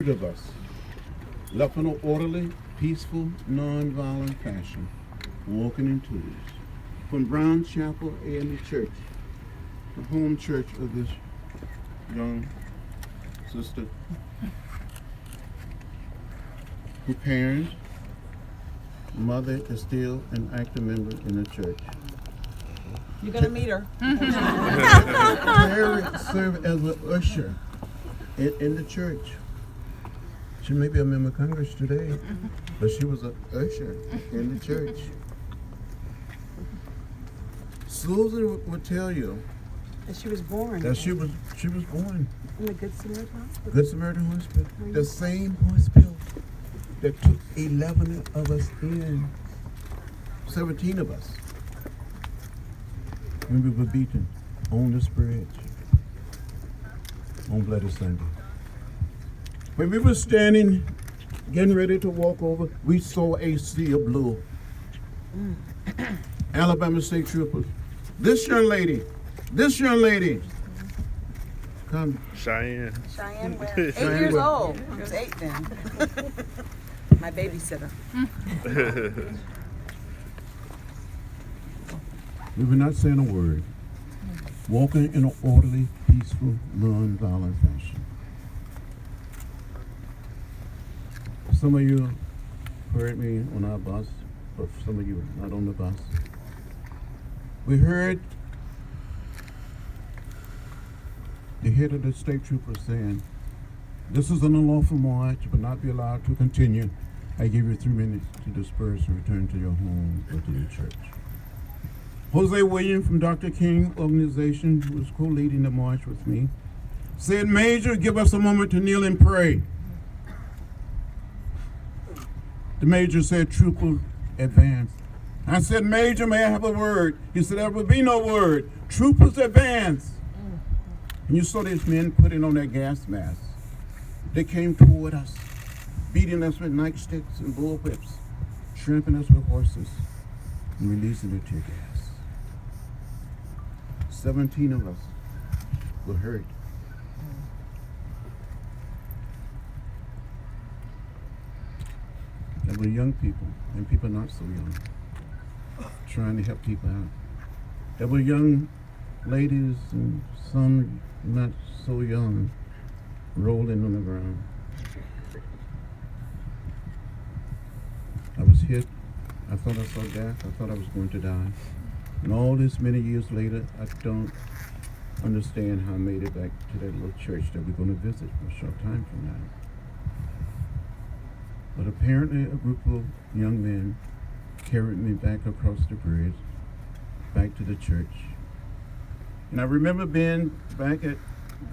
of us, left in an orderly, peaceful, non-violent fashion, walking in twos, from Brown Chapel AME Church, the home church of this young sister, whose parents, mother is still an active member in the church. You're gonna meet her. Mary served as an usher in the church. She may be a member of Congress today, but she was an usher in the church. Susan would tell you That she was born. that she was born in the Good Samaritan Hospital. Good Samaritan Hospital, the same hospital that took 11 of us in, 17 of us, when we were beaten on this bridge on Bloody Sunday. When we were standing, getting ready to walk over, we saw a sea of blue. Alabama State Troopers. This young lady, come. Cheyenne. Cheyenne was 8 years old. She was 8 then. My babysitter. We were not saying a word, walking in an orderly, peaceful, non-violent fashion. Some of you heard me on our bus, but some of you not on the bus. We heard the head of the state trooper saying, "This is an unlawful march, but not be allowed to continue. I give you 3 minutes to disperse and return to your home or to your church." Jose Williams from Dr. King organization, who was co-leading the march with me, said, "Major, give us a moment to kneel and pray." The major said, "Trooper, advance." I said, "Major, may I have a word?" He said, "There will be no word. Troopers, advance." And you saw these men putting on their gas masks. They came toward us, beating us with nightsticks and bullwhips, trampling us with horses, and releasing the tear gas. 17 of us were hurt. There were young people and people not so young, trying to help people out. There were young ladies and some not so young, rolling on the ground. I was hit. I thought I saw death. I thought I was going to die. And all this many years later, I don't understand how I made it back to that little church that we're going to visit a short time from now. But apparently a group of young men carried me back across the bridge, back to the church. And I remember being back at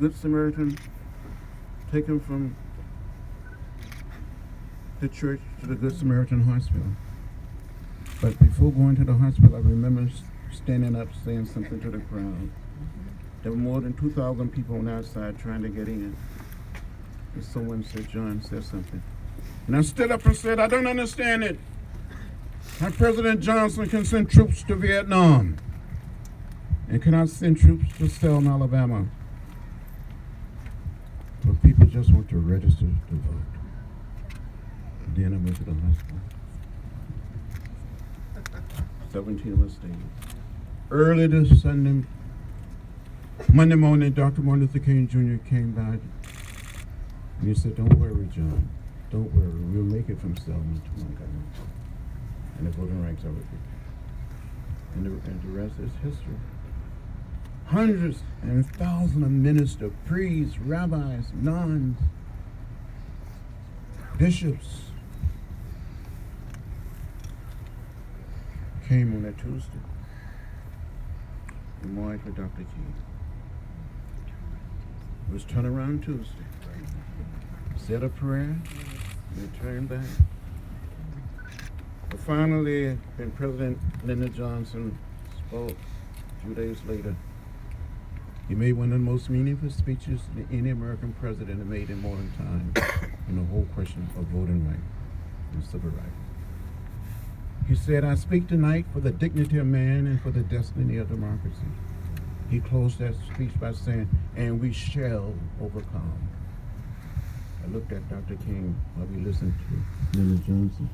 Good Samaritan, taken from the church to the Good Samaritan Hospital. But before going to the hospital, I remember standing up saying something to the crowd. There were more than 2,000 people on the outside trying to get in. And someone said, "John, said something." And I stood up and said, "I don't understand it. How President Johnson can send troops to Vietnam and cannot send troops to Selma, Alabama. But people just want to register to vote." Then I went to the hospital. 17 of us stayed. Early this Monday morning, Dr. Martin Luther King Jr. came by and he said, "Don't worry, John. Don't worry. We'll make it from Selma to Montgomery. And the voting rights are with you." And the rest is history. Hundreds and thousands of ministers, priests, rabbis, nuns, bishops came on that Tuesday and marched with Dr. King. It was turnaround Tuesday. Said a prayer and turned back. But finally, when President Lyndon Johnson spoke a few days later, he made one of the most meaningful speeches that any American president had made in modern times on the whole question of voting rights and civil rights. He said, "I speak tonight for the dignity of man and for the destiny of democracy." He closed that speech by saying, "And we shall overcome." I looked at Dr. King while we listened to Leonard Johnson.